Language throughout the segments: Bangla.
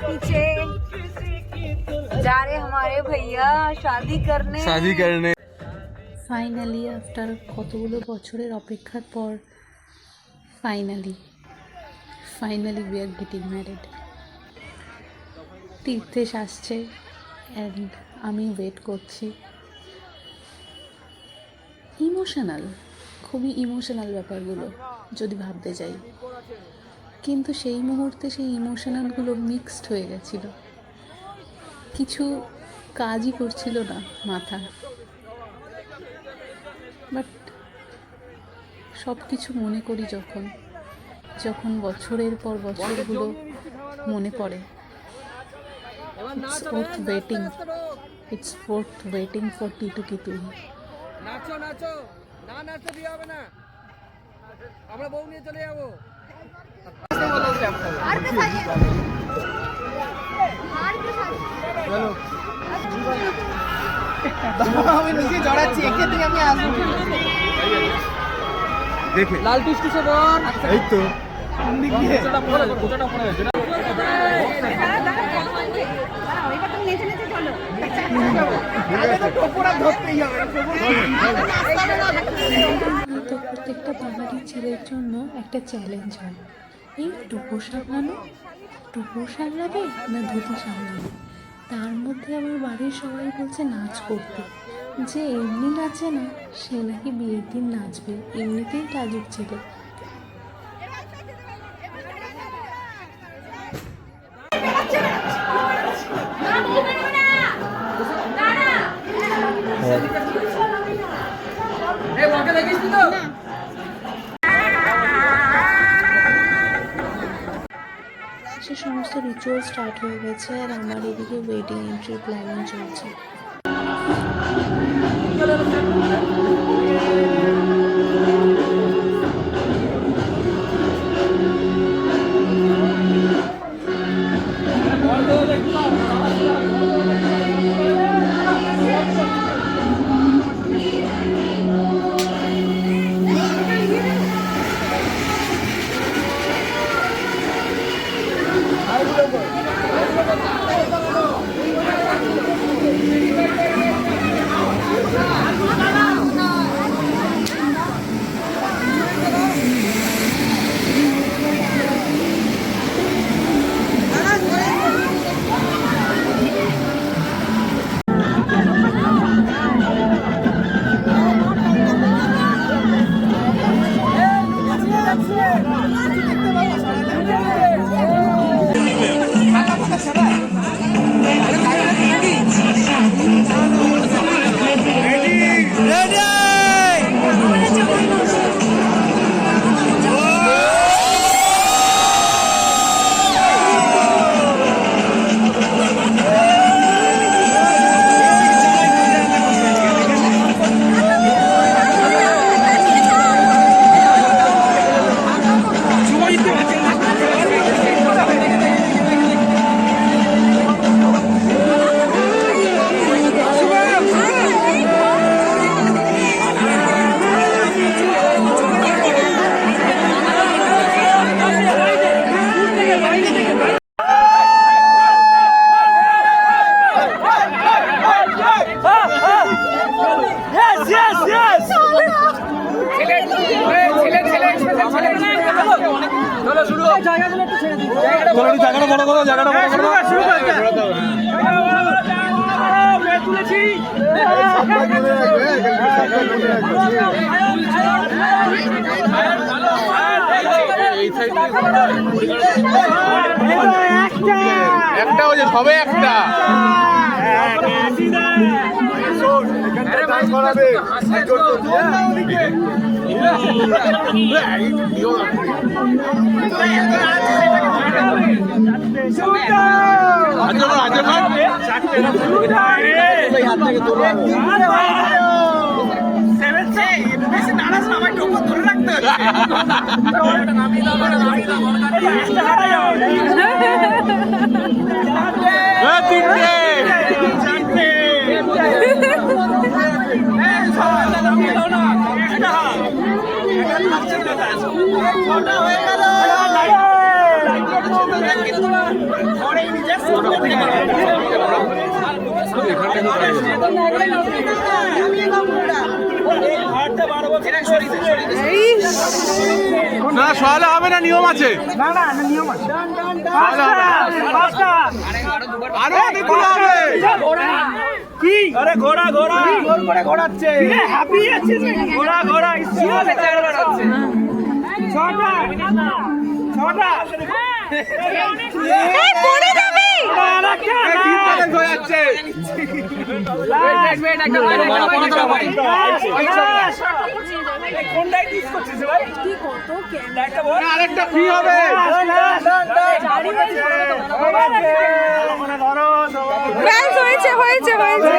पीछे जा रहे हमारे भैया शादी करने। ফাইনালি আফটার কতগুলো বছরের অপেক্ষার পর finally we are getting married. Tirthesh আসছে অ্যান্ড আমি ওয়েট করছি। খুবই ইমোশনাল ব্যাপারগুলো যদি ভাবতে যাই, কিন্তু সেই মুহূর্তে সেই ইমোশনালগুলো মিক্সড হয়ে গেছিলো, কিছু কাজই করছিল না মাথা। বাট সব কিছু মনে করি যখন বছরের পর বছরগুলো মনে পড়ে, it's worth waiting for Titu কি তুই। নাচো না নাচতে দিয়ে হবে না, আমরা বউ নিয়ে চলে যাবো। আমি নিজে জড়াচ্ছি, একে দিয়ে আমি আসবো দেখে লাল টুসটু সে বল। এই তো কোচাটা পড়ে গেছে না, প্রত্যেকটা বাঙালি ছেলের জন্য একটা চ্যালেঞ্জ হয়, এই টুপো সামলাবে না ধুতি সামলাবে। তার মধ্যে আমার বাড়ির সবাই বলছে নাচ করতে, যে এমনি নাচে না সে নাকি বিয়ের দিন নাচবে, এমনিতেই লাজুক ছেলে। সে সমস্ত রিচুয়াল স্টার্ট হয়ে গেছে আর আমার এদিকে ওয়েডিং এন্ট্রি প্ল্যানিং চলছে। একটা ওই যে সবে একটা হয়ে গেল। না সহালে হবে না, নিয়ম আছে। আরো অনেকগুলো হবে। কি আরে ঘোড়া ঘোড়া জোর করে ঘোরাচ্ছে, হ্যাপি আছে ঘোড়া ঘোড়া ইসিও দেখতে ঘোরাচ্ছে। ছটা ছটা এই পড়ে যাবে। আরেকটা ফ্রি হবে। ব্যাস হয়েছে হয়েছে হয়েছে।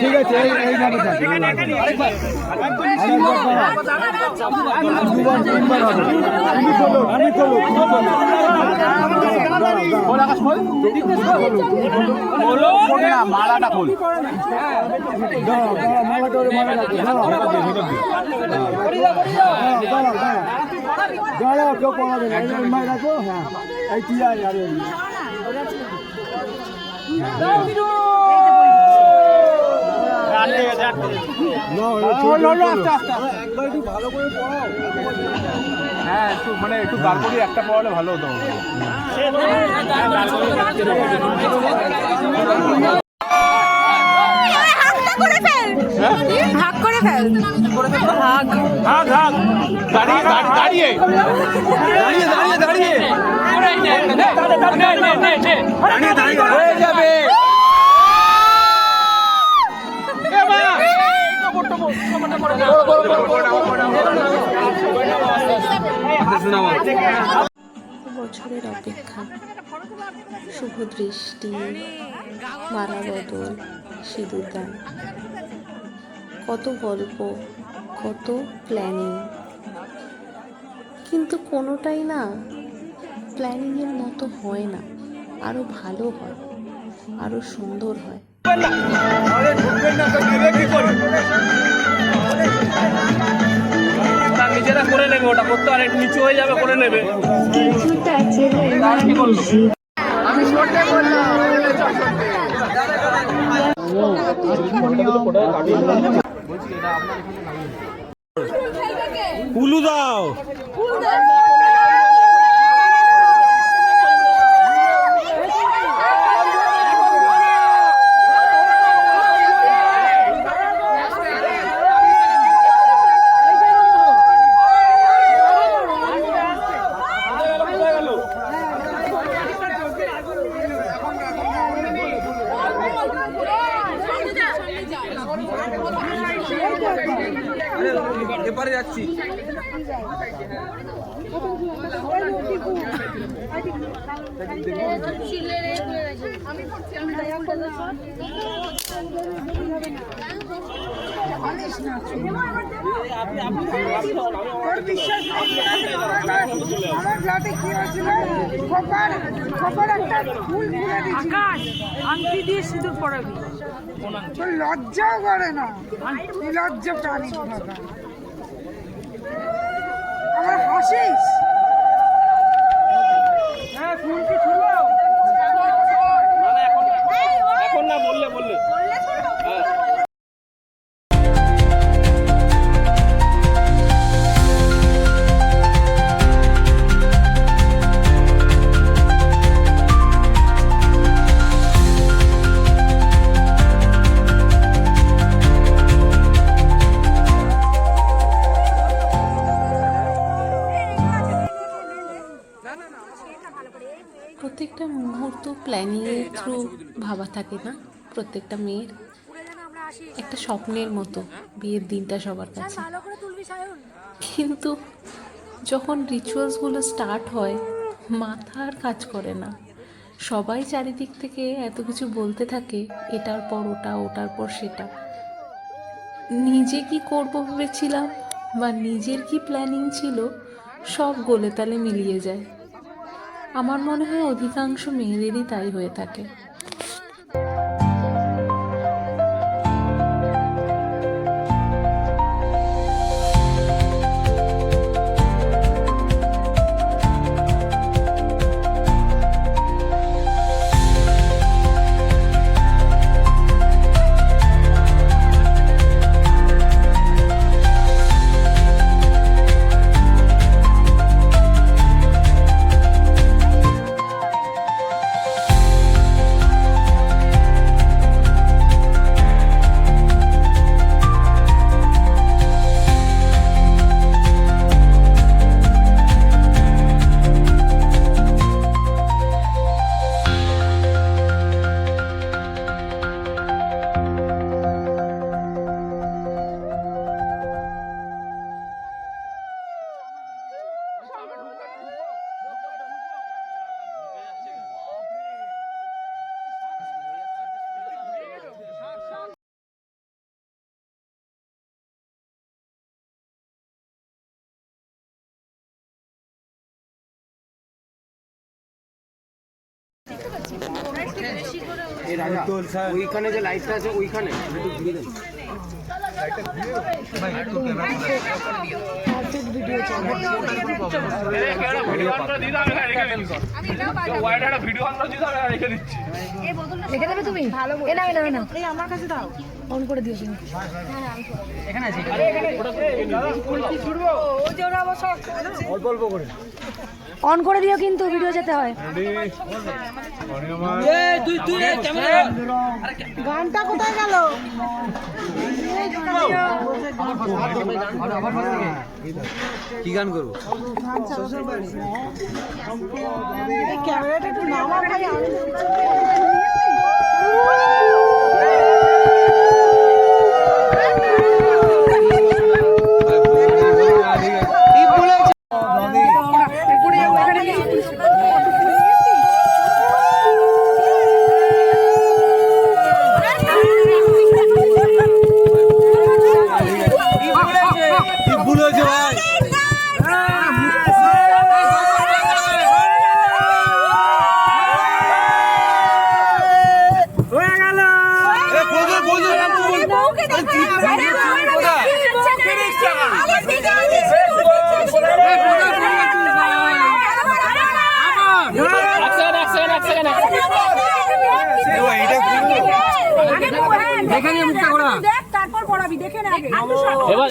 ঠিক আছে এইভাবে মালাটা খোল, দাঁড়াও কেউ পড়াবে না, মাই রাখো। হ্যাঁ এই কি আরে হ্যাঁ একটু মানে একটু তারপরে একটা পড়ালে ভালো হতো। ভাগ করে ফেল, ভাগ ভাগ ভাগ দাঁড়িয়ে দাঁড়িয়ে দাঁড়িয়ে হয়ে যাবে। বছরের অপেক্ষা, শুভ দৃষ্টি, মালা বদল, সিঁদুরদান, কত গল্প, কত প্ল্যানিং, কিন্তু কোনোটাই না প্ল্যানিংয়ের মতো হয় না, আরও ভালো হয়, আরও সুন্দর হয়। নিজেরা করে নেবে, ওটা করতে আর একটু নিচু হয়ে যাবে, করে নেবে। কুলু দাও। এপারে যাচ্ছি। আকাশ আংটি দিয়ে সিঁদুর পরাবি, তোর লজ্জাও করে না, নির্লজ্জ প্রাণী কোথাকার। আমার হাসিস? এখন না, বললে বললে প্রত্যেকটা মুহূর্ত প্ল্যানিংয়ের থ্রু ভাবা থাকে না? প্রত্যেকটা মেয়ের একটা স্বপ্নের মতো বিয়ের দিনটা সবার কাছে। কিন্তু যখন রিচুয়ালসগুলো স্টার্ট হয় মাথা আর কাজ করে না। সবাই চারিদিক থেকে এত কিছু বলতে থাকে, এটার পর ওটা, ওটার পর সেটা। নিজে কি করবো ভেবেছিলাম বা নিজের কি প্ল্যানিং ছিল সব গোলে তালে মিলিয়ে যায়। আমার মনে হয় অধিকাংশ মেয়েদেরই তাই হয়ে থাকে। ওইখানে যে লাইটটা আছে ওইখানে একটু ঘুরিয়ে দেন। রেখে দেবে তুমি? এ না না না, এই আমার কাছে দাও, অন করে দিও তুমি। এখানে আছে, অল্প অল্প করে অন করে দিও কিন্তু ভিডিও যেতে হয়। গানটা কোথায় গেল? কি গান করবো? ক্যামেরাটা একটু নামা ভাই।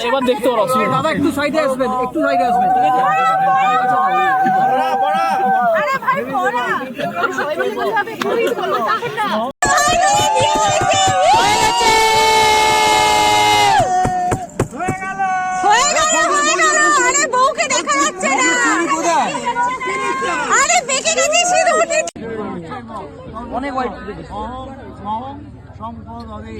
এবার দেখতে পারো দাদা, একটু সাইডে আসবেন, একটু সাইডে আসবেন। আরে ভাই পড়া আরে বউকে দেখা যাচ্ছে না। আরে বেঁকে গেছে সিঁদুর। অনেক হোয়াইট সম্পদ হবে।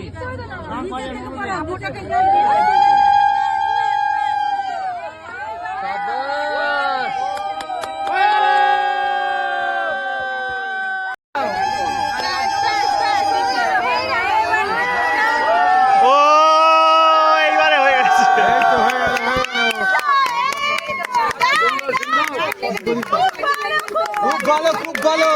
ও এইবারে হয়ে গেছে। খুব ভালো, খুব ভালো।